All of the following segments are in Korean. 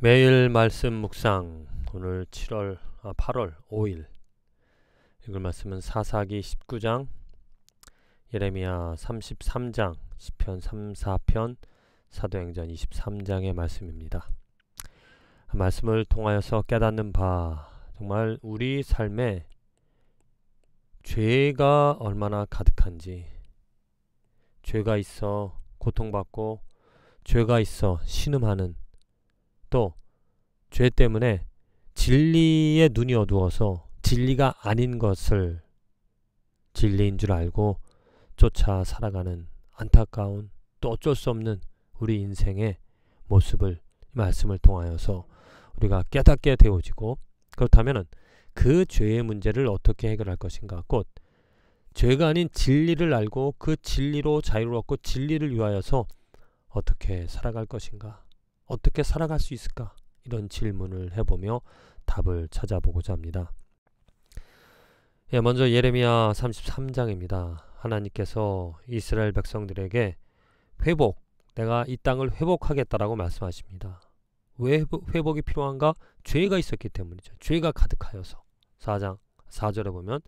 매일 말씀 묵상. 오늘 8월 5일 읽을 말씀은 사사기 19장, 예레미야 33장, 시편 3, 4편, 사도행전 23장의 말씀입니다. 말씀을 통하여서 깨닫는 바, 정말 우리 삶에 죄가 얼마나 가득한지, 죄가 있어 고통받고 죄가 있어 신음하는, 또 죄 때문에 진리의 눈이 어두워서 진리가 아닌 것을 진리인 줄 알고 쫓아 살아가는 안타까운, 또 어쩔 수 없는 우리 인생의 모습을 말씀을 통하여서 우리가 깨닫게 되어지고, 그렇다면 그 죄의 문제를 어떻게 해결할 것인가, 곧 죄가 아닌 진리를 알고 그 진리로 자유를 얻고 진리를 위하여서 어떻게 살아갈 것인가, 어떻게 살아갈 수 있을까, 이런 질문을 해보며 답을 찾아보고자 합니다. 먼저 예레미야 33장입니다. 하나님께서 이스라엘 백성들에게 내가 이 땅을 회복하겠다라고 말씀하십니다. 왜 회복이 필요한가? 죄가 있었기 때문이죠. 죄가 가득하여서. 4장 4절에 보면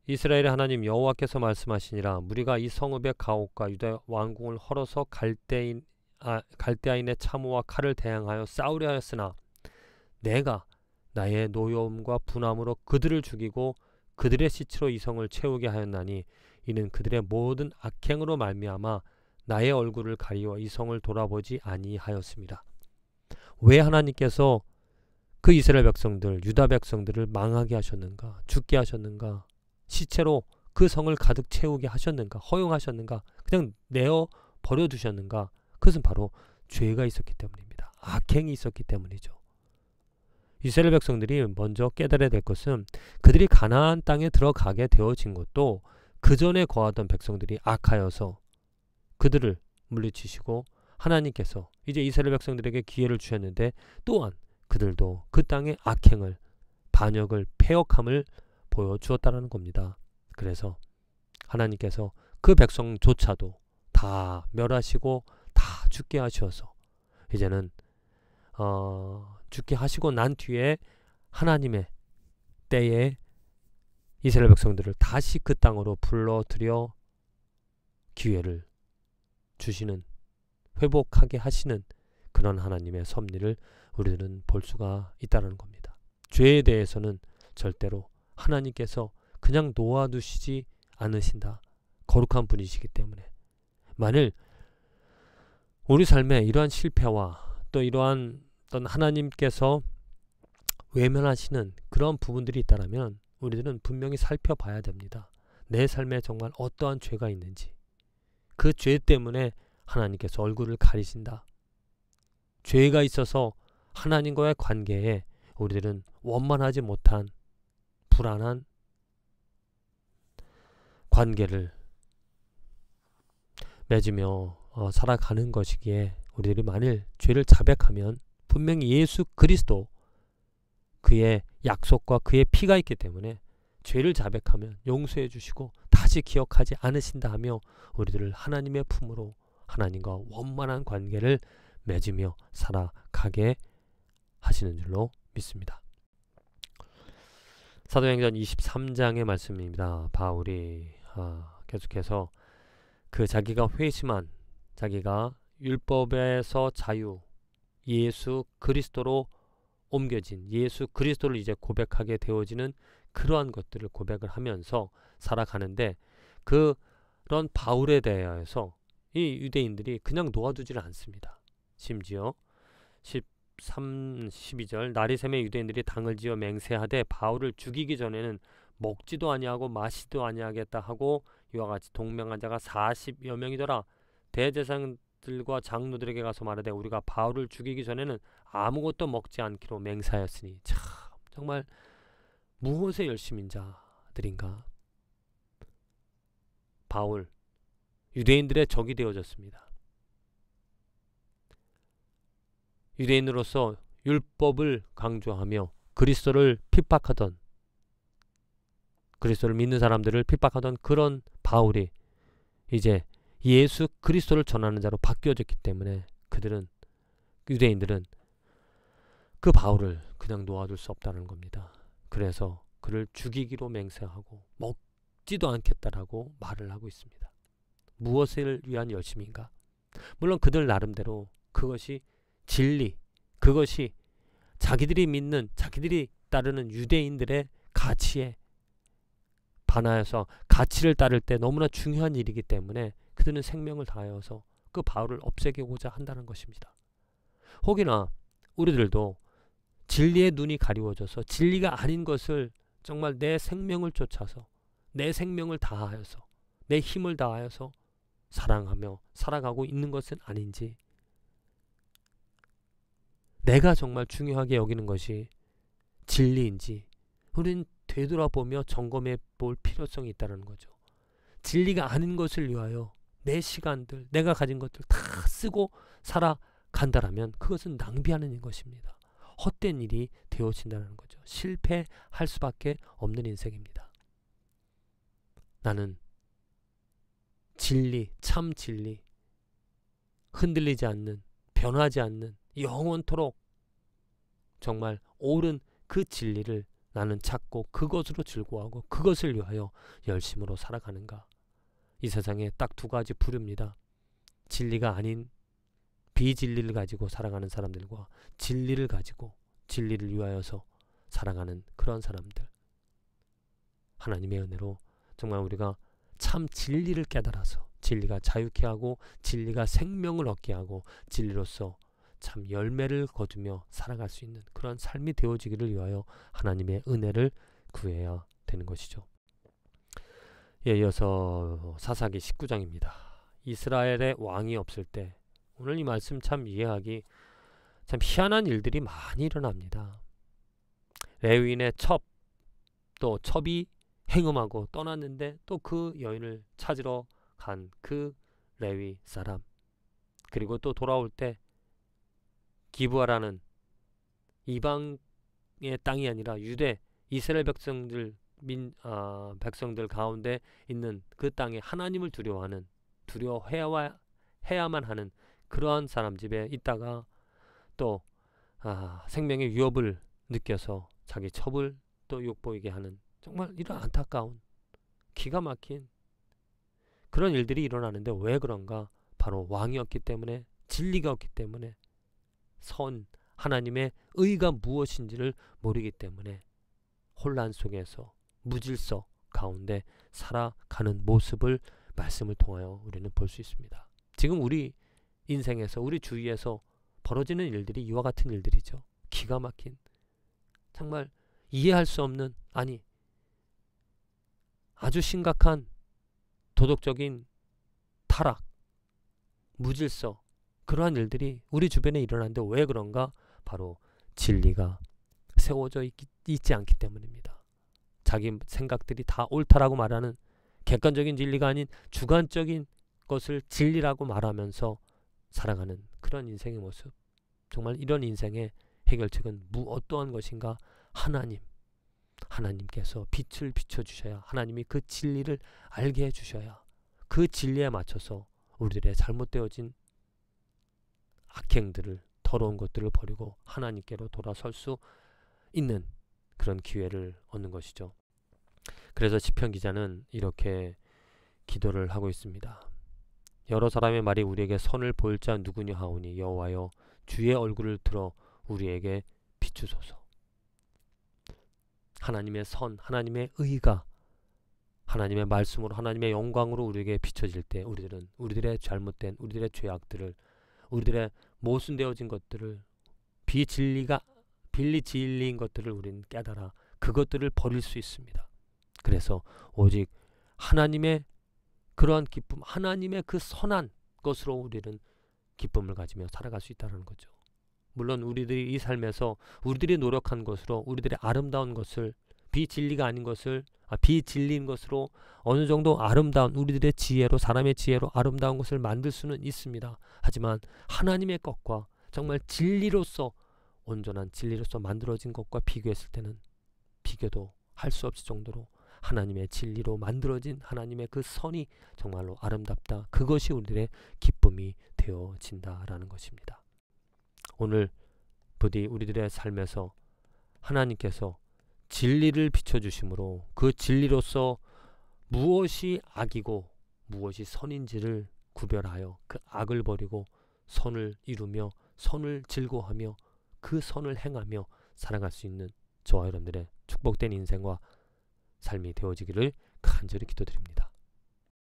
이스라엘의 하나님 여호와께서 말씀하시니라. 무리가 이 성읍의 가옥과 유다 왕궁을 헐어서 갈대아인의 참호와 칼을 대항하여 싸우려 하였으나 내가 나의 노여움과 분함으로 그들을 죽이고 그들의 시체로 이 성을 채우게 하였나니 이는 그들의 모든 악행으로 말미암아 나의 얼굴을 가리워 이 성을 돌아보지 아니하였습니다. 왜 하나님께서 그 이스라엘 백성들, 유다 백성들을 망하게 하셨는가, 죽게 하셨는가, 시체로 그 성을 가득 채우게 하셨는가, 허용하셨는가, 그냥 내어 버려두셨는가? 그것은 바로 죄가 있었기 때문입니다. 악행이 있었기 때문이죠. 이스라엘 백성들이 먼저 깨달아야 될 것은 그들이 가나안 땅에 들어가게 되어진 것도 그 전에 거하던 백성들이 악하여서 그들을 물리치시고, 하나님께서 이제 이스라엘 백성들에게 기회를 주셨는데 또한 그들도 그 땅의 악행을, 반역을, 패역함을 보여주었다는 겁니다. 그래서 하나님께서 그 백성조차도 다 멸하시고 다 죽게 하셔서 이제는 죽게 하시고 난 뒤에 하나님의 때에 이스라엘 백성들을 다시 그 땅으로 불러들여 기회를 주시는, 회복하게 하시는 그런 하나님의 섭리를 우리들은 볼 수가 있다는 겁니다. 죄에 대해서는 절대로 하나님께서 그냥 놓아두시지 않으신다. 거룩한 분이시기 때문에 만일 우리 삶에 이러한 실패와 또 이러한 어떤 하나님께서 외면하시는 그런 부분들이 있다면 우리들은 분명히 살펴봐야 됩니다. 내 삶에 정말 어떠한 죄가 있는지, 그 죄 때문에 하나님께서 얼굴을 가리신다. 죄가 있어서 하나님과의 관계에 우리들은 원만하지 못한 불안한 관계를 맺으며 살아가는 것이기에 우리들이 만일 죄를 자백하면 분명히 예수 그리스도, 그의 약속과 그의 피가 있기 때문에 죄를 자백하면 용서해 주시고 다시 기억하지 않으신다 하며 우리들을 하나님의 품으로 하나님과 원만한 관계를 맺으며 살아가게 하시는 줄로 믿습니다. 사도행전 23장의 말씀입니다. 바울이 계속해서 그 자기가 회심한, 자기가 율법에서 자유, 예수 그리스도로 옮겨진, 예수 그리스도를 이제 고백하게 되어지는 그러한 것들을 고백을 하면서 살아가는데, 그런 바울에 대해서 이 유대인들이 그냥 놓아두지를 않습니다. 심지어 12절 날이 새매 유대인들이 당을 지어 맹세하되 바울을 죽이기 전에는 먹지도 아니하고 마시지도 아니하겠다 하고 이와 같이 동명한 자가 40여 명이더라. 대제사장들과 장로들에게 가서 말하되 우리가 바울을 죽이기 전에는 아무것도 먹지 않기로 맹세하였으니. 참, 정말 무엇의 열심인 자들인가. 바울, 유대인들의 적이 되어졌습니다. 유대인으로서 율법을 강조하며 그리스도를 핍박하던, 그리스도를 믿는 사람들을 핍박하던 그런 바울이 이제 예수 그리스도를 전하는 자로 바뀌어졌기 때문에 그들은, 유대인들은 그 바울을 그냥 놓아둘 수 없다는 겁니다. 그래서 그를 죽이기로 맹세하고 먹지도 않겠다라고 말을 하고 있습니다. 무엇을 위한 열심인가? 물론 그들 나름대로 그것이 진리, 그것이 자기들이 믿는, 자기들이 따르는 유대인들의 가치에 반하여서 가치를 따를 때 너무나 중요한 일이기 때문에 그들은 생명을 다하여서 그 바울을 없애고자 한다는 것입니다. 혹여나 우리들도 진리의 눈이 가리워져서 진리가 아닌 것을 정말 내 생명을 쫓아서, 내 생명을 다하여서, 내 힘을 다하여서 사랑하며 살아가고 있는 것은 아닌지, 내가 정말 중요하게 여기는 것이 진리인지 우리는 되돌아보며 점검해 볼 필요성이 있다는 거죠. 진리가 아닌 것을 위하여 내 시간들, 내가 가진 것들 다 쓰고 살아간다라면 그것은 낭비하는 것입니다. 헛된 일이 되어진다는 거죠. 실패할 수밖에 없는 인생입니다. 나는 진리, 참 진리, 흔들리지 않는, 변하지 않는, 영원토록 정말 옳은 그 진리를 나는 찾고 그것으로 즐거워하고 그것을 위하여 열심으로 살아가는가. 이 세상에 딱 두 가지 부류입니다. 진리가 아닌 비진리를 가지고 살아가는 사람들과 진리를 가지고 진리를 위하여서 살아가는 그런 사람들. 하나님의 은혜로 정말 우리가 참 진리를 깨달아서 진리가 자유케 하고 진리가 생명을 얻게 하고 진리로서 참 열매를 거두며 살아갈 수 있는 그런 삶이 되어지기를 위하여 하나님의 은혜를 구해야 되는 것이죠. 이어서 사사기 19장입니다. 이스라엘의 왕이 없을 때, 오늘 이 말씀 참 이해하기 참 희한한 일들이 많이 일어납니다. 레위인의 또 첩이 행음하고 떠났는데 또 그 여인을 찾으러 간 그 레위 사람, 그리고 또 돌아올 때 기브아라는 이방의 땅이 아니라 유대 이스라엘 백성들 가운데 있는 그 땅에 하나님을 두려워해야만 하는 그러한 사람 집에 있다가 또 생명의 위협을 느껴서 자기 첩을 또 욕보이게 하는 정말 이런 안타까운 기가 막힌 그런 일들이 일어나는데 왜 그런가? 바로 왕이었기 때문에, 진리가 없기 때문에, 하나님의 의가 무엇인지를 모르기 때문에 혼란 속에서 무질서 가운데 살아가는 모습을 말씀을 통하여 우리는 볼 수 있습니다. 지금 우리 인생에서, 우리 주위에서 벌어지는 일들이 이와 같은 일들이죠. 기가 막힌, 정말 이해할 수 없는, 아니 아주 심각한 도덕적인 타락, 무질서, 그러한 일들이 우리 주변에 일어나는데 왜 그런가? 바로 진리가 세워져 있지 않기 때문입니다. 자기 생각들이 다 옳다라고 말하는 객관적인 진리가 아닌 주관적인 것을 진리라고 말하면서 살아가는 그런 인생의 모습. 정말 이런 인생의 해결책은 어떠한 것인가? 하나님께서 빛을 비춰주셔야, 하나님이 그 진리를 알게 해주셔야 그 진리에 맞춰서 우리들의 잘못되어진 악행들을, 더러운 것들을 버리고 하나님께로 돌아설 수 있는 그런 기회를 얻는 것이죠. 그래서 시편 기자는 이렇게 기도를 하고 있습니다. 여러 사람의 말이 우리에게 선을 보일 자 누구냐 하오니 여호와여 주의 얼굴을 들어 우리에게 비추소서. 하나님의 선, 하나님의 의가 하나님의 말씀으로, 하나님의 영광으로 우리에게 비춰질 때 우리들은 우리들의 잘못된, 우리들의 죄악들을, 우리들의 모순되어진 것들을, 비진리인 것들을 우리는 깨달아 그것들을 버릴 수 있습니다. 그래서 오직 하나님의 그러한 기쁨, 하나님의 그 선한 것으로 우리는 기쁨을 가지며 살아갈 수 있다는 거죠. 물론 우리들이 이 삶에서 우리들이 노력한 것으로, 우리들의 아름다운 것을, 비진리인 것으로 어느 정도 아름다운, 우리들의 지혜로, 사람의 지혜로 아름다운 것을 만들 수는 있습니다. 하지만 하나님의 것과 정말 진리로서, 온전한 진리로서 만들어진 것과 비교했을 때는 비교도 할 수 없을 정도로 하나님의 진리로 만들어진 하나님의 그 선이 정말로 아름답다. 그것이 우리들의 기쁨이 되어 되어진다라는 것입니다. 오늘 부디 우리들의 삶에서 하나님께서 진리를 비춰주심으로 그 진리로서 무엇이 악이고 무엇이 선인지를 구별하여 그 악을 버리고 선을 이루며 선을 즐거워하며 그 선을 행하며 살아갈 수 있는 저와 여러분들의 축복된 인생과 삶이 되어지기를 간절히 기도드립니다.